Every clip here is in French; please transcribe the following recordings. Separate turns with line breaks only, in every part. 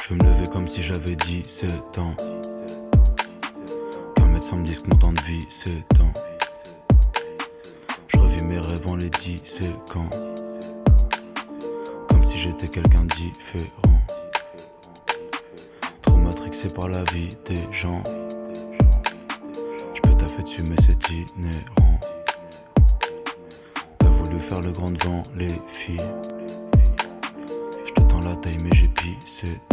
Je veux me lever comme si j'avais 17 ans. Qu'un médecin me dise que mon temps de vie s'étend. Je revis mes rêves en les disséquant. Comme si j'étais quelqu'un de différent. Trop matrixé par la vie des gens. Je peux taffer dessus mais c'est inhérent. T'as voulu faire le grand devant les filles. Je te tends la taille mais j'ai pissé dedans.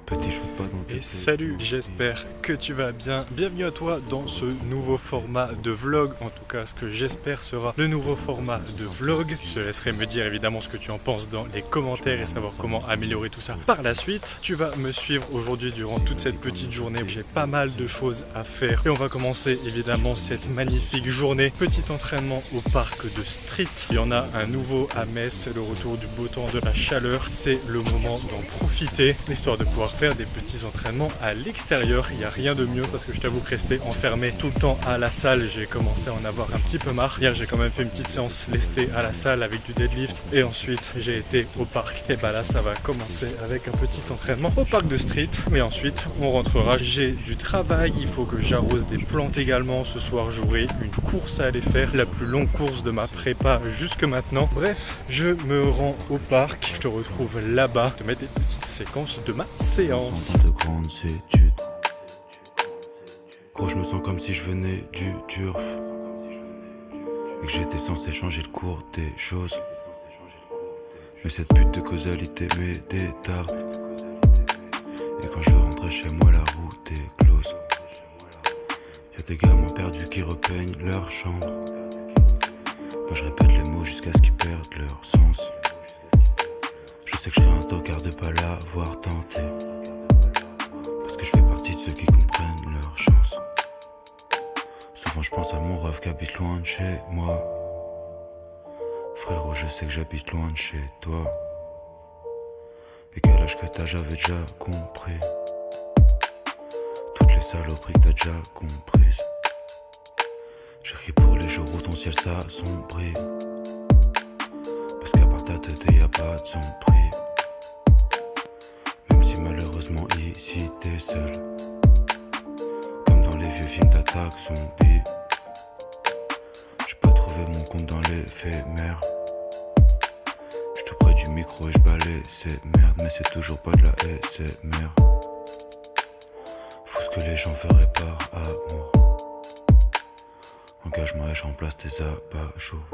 Petit shoot pas dans tes
Et salut, j'espère que tu vas bien. Bienvenue à toi dans ce nouveau format de vlog. En tout cas, ce que j'espère sera le nouveau format de vlog. Je te laisserai me dire évidemment ce que tu en penses dans les commentaires et savoir comment améliorer tout ça par la suite. Tu vas me suivre aujourd'hui durant toute cette petite journée. J'ai pas mal de choses à faire. Et on va commencer évidemment cette magnifique journée. Petit entraînement au parc de Street. Il y en a un nouveau à Metz. C'est le retour du beau temps, de la chaleur. C'est le moment d'en profiter, histoire de pouvoir faire des petits entraînements à l'extérieur. Il n'y a rien de mieux parce que je t'avoue que rester enfermé tout le temps à la salle, j'ai commencé à en avoir un petit peu marre. Hier j'ai quand même fait une petite séance lestée à la salle avec du deadlift et ensuite j'ai été au parc. Et bah là ça va commencer avec un petit entraînement au parc de Street. Mais ensuite on rentrera. J'ai du travail, il faut que j'arrose des plantes également. Ce soir j'aurai une course à aller faire, la plus longue course de ma prépa jusque maintenant. Bref, je me rends au parc. Je te retrouve là-bas. Je te mets des petites séquences de ma séance.
de grandes études. Gros, je me sens comme si je venais du turf et que j'étais censé changer le cours des choses. Mais cette pute de causalité met des tartes. Et quand je veux rentrer chez moi, la route est close. Y'a des gamins perdus qui repeignent leur chambre. Moi je répète les mots jusqu'à ce qu'ils perdent leur sens. Je sais que je serai un tocard de pas l'avoir tenté. Parce que je fais partie de ceux qui comprennent leur chance. Souvent je pense à mon rêve qui habite loin de chez moi. Frérot, je sais que j'habite loin de chez toi. Et quel âge que t'as, j'avais déjà compris. Toutes les saloperies que t'as déjà comprises. J'écris pour les jours où ton ciel s'assombrit. Parce qu'à part ta tête y a pas de son prix. Même si malheureusement ici t'es seul. Comme dans les vieux films d'attaque zombie. J'ai pas trouvé mon compte dans l'éphémère. J'suis tout près du micro et j'balaye ces merdes. Mais c'est toujours pas de la SMR. Faut ce que les gens feraient par amour. Engage-moi et je remplace tes abats-jours.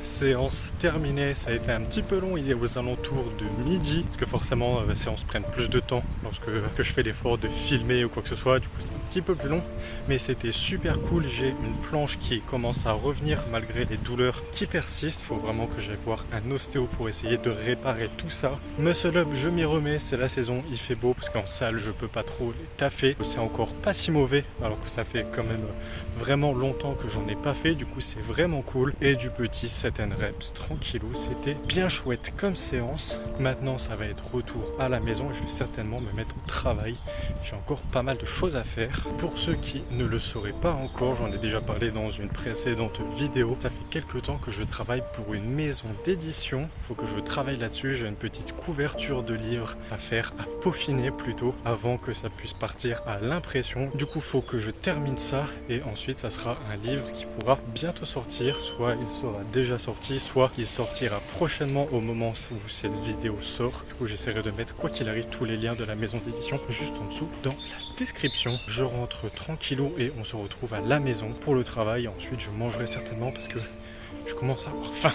Séance terminée, ça a été un petit peu long, il est aux alentours de midi, parce que forcément les séances prennent plus de temps lorsque je fais l'effort de filmer ou quoi que ce soit, du coup c'est un petit peu plus long, mais c'était super cool. J'ai une planche qui commence à revenir malgré les douleurs qui persistent. Il faut vraiment que j'aille voir un ostéo pour essayer de réparer tout ça. Muscle up, je m'y remets, c'est la saison, il fait beau, parce qu'en salle je peux pas trop les taffer, c'est encore pas si mauvais, alors que ça fait quand même vraiment longtemps que j'en ai pas fait, du coup c'est vraiment cool. Et du petit set and reps tranquillou, c'était bien chouette comme séance. Maintenant ça va être retour à la maison et je vais certainement me mettre au travail. J'ai encore pas mal de choses à faire. Pour ceux qui ne le sauraient pas encore, j'en ai déjà parlé dans une précédente vidéo, ça fait quelques temps que je travaille pour une maison d'édition. Il faut que je travaille là-dessus, j'ai une petite couverture de livre à faire, à peaufiner plutôt, avant que ça puisse partir à l'impression. Du coup faut que je termine ça et ensuite ça sera un livre qui pourra bientôt sortir, soit il sera déjà sorti, soit il sortira prochainement au moment où cette vidéo sort. Du coup j'essaierai de mettre quoi qu'il arrive tous les liens de la maison d'édition juste en dessous dans la description. Je rentre tranquillou et on se retrouve à la maison pour le travail. Ensuite je mangerai certainement parce que je commence à avoir faim.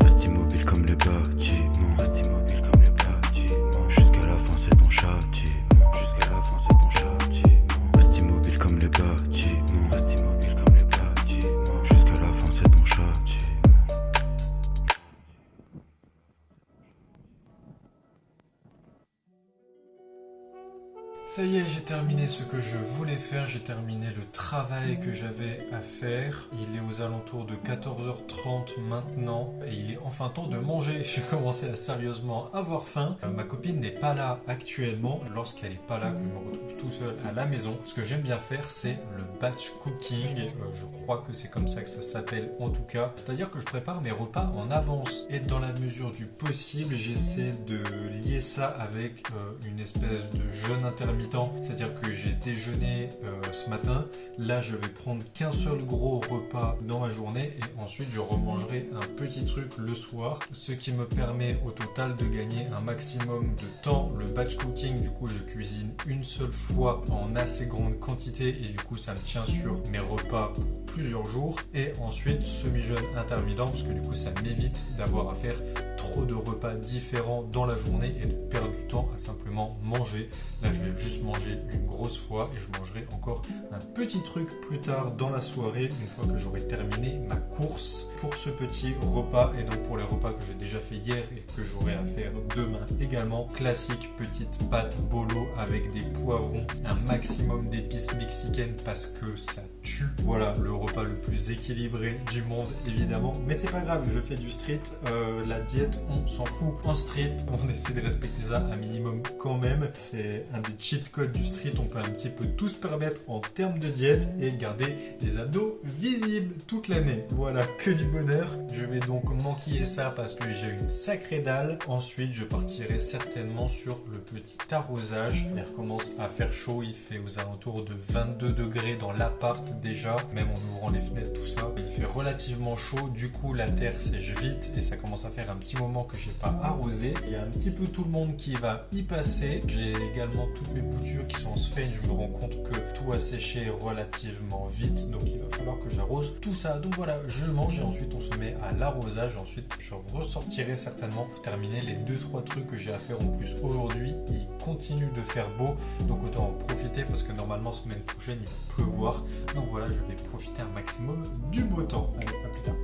Reste immobile comme les bâtiments. Reste immobile comme les
Ça y est, j'ai terminé ce que je voulais faire, j'ai terminé le travail que j'avais à faire. Il est aux alentours de 14h30 maintenant et il est enfin temps de manger. J'ai commencé à sérieusement avoir faim. Ma copine n'est pas là actuellement. Lorsqu'elle n'est pas là, que je me retrouve tout seul à la maison, ce que j'aime bien faire, c'est le batch cooking. Je crois que c'est comme ça que ça s'appelle en tout cas. C'est-à-dire que je prépare mes repas en avance et dans la mesure du possible, j'essaie de lier ça avec une espèce de jeûne intermittent. C'est-à-dire que j'ai déjeuné ce matin, là je vais prendre qu'un seul gros repas dans ma journée et ensuite je remangerai un petit truc le soir, ce qui me permet au total de gagner un maximum de temps. Le batch cooking, du coup je cuisine une seule fois en assez grande quantité et du coup ça me tient sur mes repas pour plusieurs jours, et ensuite semi-jeûne intermittent parce que du coup ça m'évite d'avoir à faire trop de repas différents dans la journée et de perdre du temps à simplement manger. Là je vais juste manger une grosse fois et je mangerai encore un petit truc plus tard dans la soirée une fois que j'aurai terminé ma course pour ce petit repas. Et donc pour les repas que j'ai déjà fait hier et que j'aurai à faire demain également, classique petite pâte bolo avec des poivrons, un maximum d'épices mexicaines parce que ça tue. Voilà le repas le plus équilibré du monde évidemment, mais c'est pas grave, je fais du street, la diète on s'en fout. En street on essaie de respecter ça un minimum quand même, c'est un des cheat codes du street, on peut un petit peu tout se permettre en termes de diète et garder les abdos visibles toute l'année. Voilà, que du bonheur. Je vais donc manquiller ça parce que j'ai une sacrée dalle. Ensuite je partirai certainement sur le petit arrosage. Il recommence à faire chaud, il fait aux alentours de 22 degrés dans l'appart déjà, même en ouvrant les fenêtres tout ça. Il fait relativement chaud, du coup la terre sèche vite et ça commence à faire un petit moment que j'ai pas arrosé. Il y a un petit peu tout le monde qui va y passer. J'ai également toutes mes boutures qui sont en sphène, je me rends compte que tout a séché relativement vite, donc il va falloir que j'arrose tout ça. Donc voilà, je mange et ensuite on se met à l'arrosage. Ensuite je ressortirai certainement pour terminer les 2-3 trucs que j'ai à faire en plus aujourd'hui. Il continue de faire beau, donc autant en profiter parce que normalement semaine prochaine il va pleuvoir. Donc voilà, je vais profiter un maximum du beau temps. Allez, à plus tard.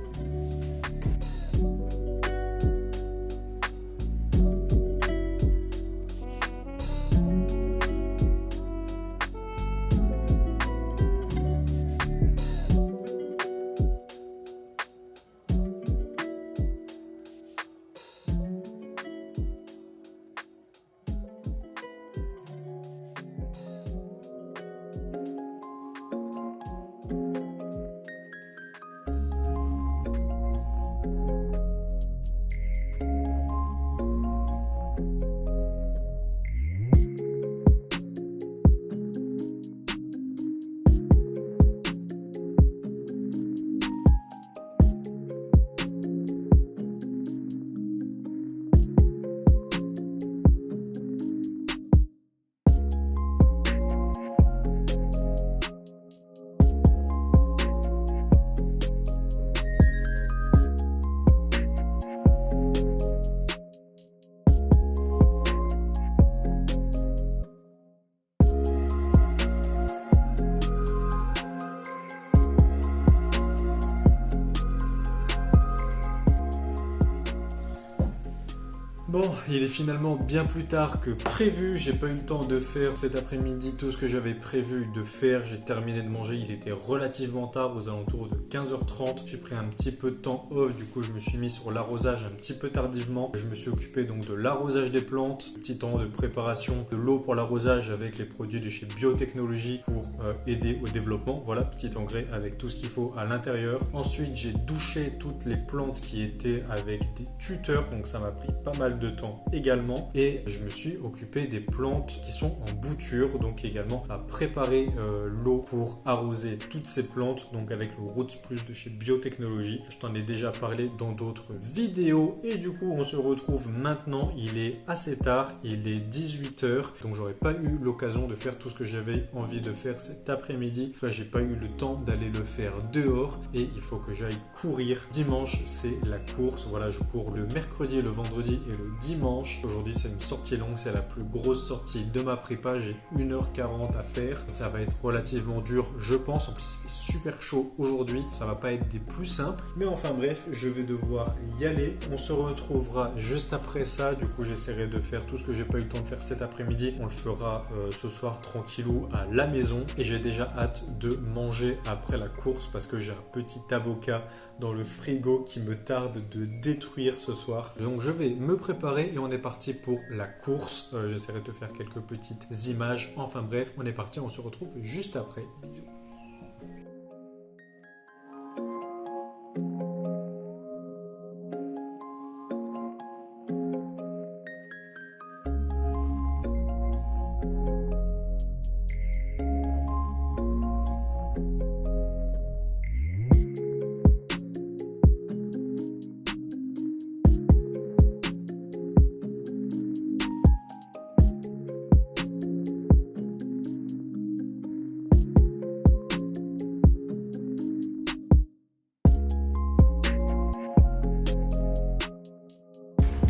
Bon, il est finalement bien plus tard que prévu, j'ai pas eu le temps de faire cet après-midi tout ce que j'avais prévu de faire, j'ai terminé de manger, il était relativement tard, aux alentours de 15h30, j'ai pris un petit peu de temps off, du coup je me suis mis sur l'arrosage un petit peu tardivement, je me suis occupé donc de l'arrosage des plantes, petit temps de préparation de l'eau pour l'arrosage avec les produits de chez Biotechnologie pour aider au développement, voilà, petit engrais avec tout ce qu'il faut à l'intérieur. Ensuite j'ai douché toutes les plantes qui étaient avec des tuteurs, donc ça m'a pris pas mal de temps également, et je me suis occupé des plantes qui sont en bouture, donc également à préparer l'eau pour arroser toutes ces plantes, donc avec le Roots Plus de chez Biotechnologie. Je t'en ai déjà parlé dans d'autres vidéos et du coup on se retrouve maintenant, il est assez tard, il est 18h, donc j'aurais pas eu l'occasion de faire tout ce que j'avais envie de faire cet après-midi. Là j'ai pas eu le temps d'aller le faire dehors et il faut que j'aille courir. Dimanche c'est la course, voilà, je cours le mercredi, le vendredi et le dimanche. Aujourd'hui c'est une sortie longue, c'est la plus grosse sortie de ma prépa, j'ai 1h40 à faire. Ça va être relativement dur je pense, en plus il fait super chaud aujourd'hui, ça va pas être des plus simples. Mais enfin bref, je vais devoir y aller. On se retrouvera juste après ça, du coup j'essaierai de faire tout ce que j'ai pas eu le temps de faire cet après-midi. On le fera ce soir tranquillou à la maison. Et j'ai déjà hâte de manger après la course parce que j'ai un petit avocat dans le frigo qui me tarde de détruire ce soir. Donc je vais me préparer et on est parti pour la course. J'essaierai de faire quelques petites images. Enfin bref, on est parti, on se retrouve juste après. Bisous.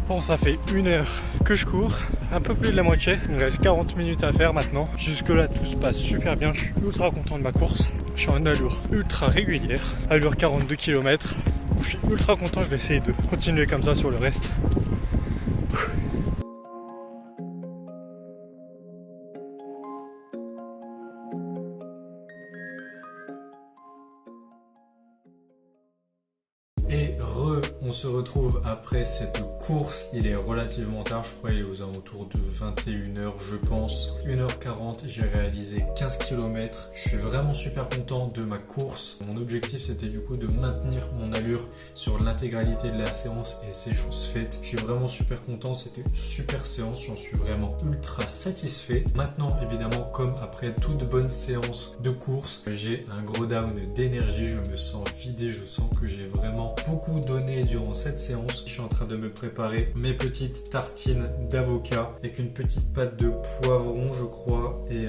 Bon, ça fait 1 heure que je cours, un peu plus de la moitié. Il me reste 40 minutes à faire maintenant. Jusque là, tout se passe super bien. Je suis ultra content de ma course. Je suis en allure ultra régulière, allure 42 km. Je suis ultra content. Je vais essayer de continuer comme ça sur le reste. Et on se retrouve après cette course. Il est relativement tard, je crois il est aux alentours de 21h je pense. 1h40, j'ai réalisé 15 km. Je suis vraiment super content de ma course. Mon objectif c'était du coup de maintenir mon allure sur l'intégralité de la séance et c'est chose faite. Je suis vraiment super content, c'était une super séance, j'en suis vraiment ultra satisfait. Maintenant évidemment comme après toute bonne séance de course, j'ai un gros down d'énergie, je me sens vidé, je sens que j'ai vraiment beaucoup donné durant cette séance. Je suis en train de me préparer mes petites tartines d'avocat avec une petite pâte de poivron je crois et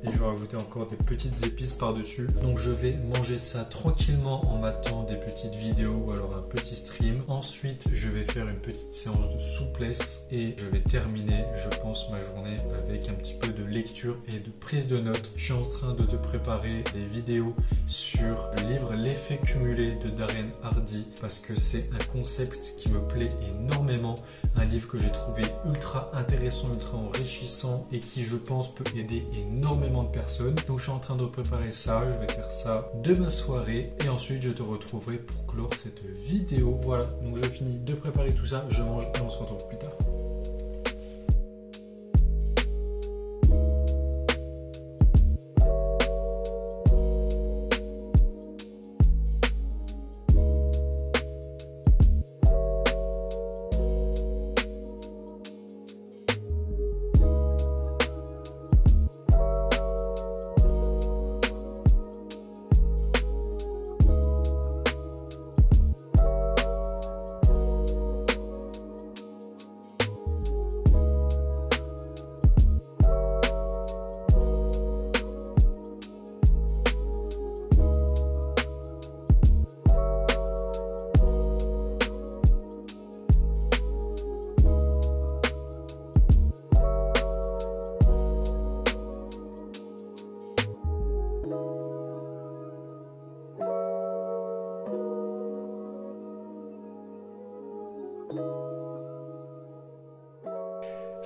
je vais rajouter encore des petites épices par dessus. Donc je vais manger ça tranquillement en m'attendant des petites vidéos ou alors un petit stream. Ensuite je vais faire une petite séance de souplesse et je vais terminer je pense ma journée avec un petit peu de lecture et de prise de notes. Je suis en train de te préparer des vidéos sur le livre L'effet cumulé de Darren Hardy parce que c'est un concept qui me plaît énormément, un livre que j'ai trouvé ultra intéressant, ultra enrichissant et qui je pense peut aider énormément de personnes. Donc je suis en train de préparer ça, je vais faire ça demain soirée et ensuite je te retrouverai pour clore cette vidéo. Voilà, donc je finis de préparer tout ça, je mange et on se retrouve plus tard.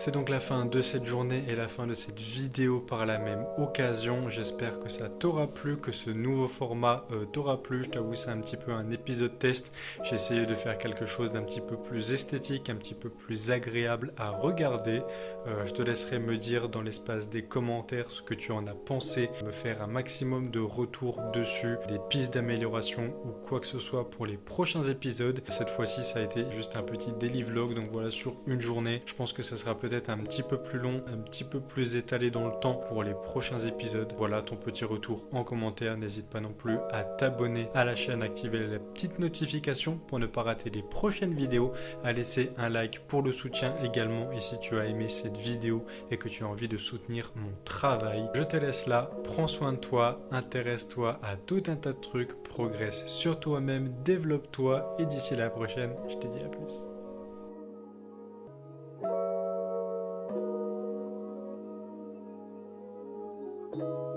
C'est donc la fin de cette journée et la fin de cette vidéo par la même occasion. J'espère que ça t'aura plu, que ce nouveau format t'aura plu. Je t'avoue, c'est un petit peu un épisode test. J'ai essayé de faire quelque chose d'un petit peu plus esthétique, un petit peu plus agréable à regarder. Je te laisserai me dire dans l'espace des commentaires ce que tu en as pensé, me faire un maximum de retours dessus, des pistes d'amélioration ou quoi que ce soit pour les prochains épisodes. Cette fois-ci, ça a été juste un petit daily vlog, donc voilà, sur une journée. Je pense que ça sera peut-être un petit peu plus long, un petit peu plus étalé dans le temps pour les prochains épisodes. Voilà ton petit retour en commentaire. N'hésite pas non plus à t'abonner à la chaîne, activer la petite notification pour ne pas rater les prochaines vidéos, à laisser un like pour le soutien également. Et si tu as aimé cette vidéo et que tu as envie de soutenir mon travail, je te laisse là. Prends soin de toi, intéresse-toi à tout un tas de trucs, progresse sur toi-même, développe-toi et d'ici la prochaine, je te dis à plus.
Thank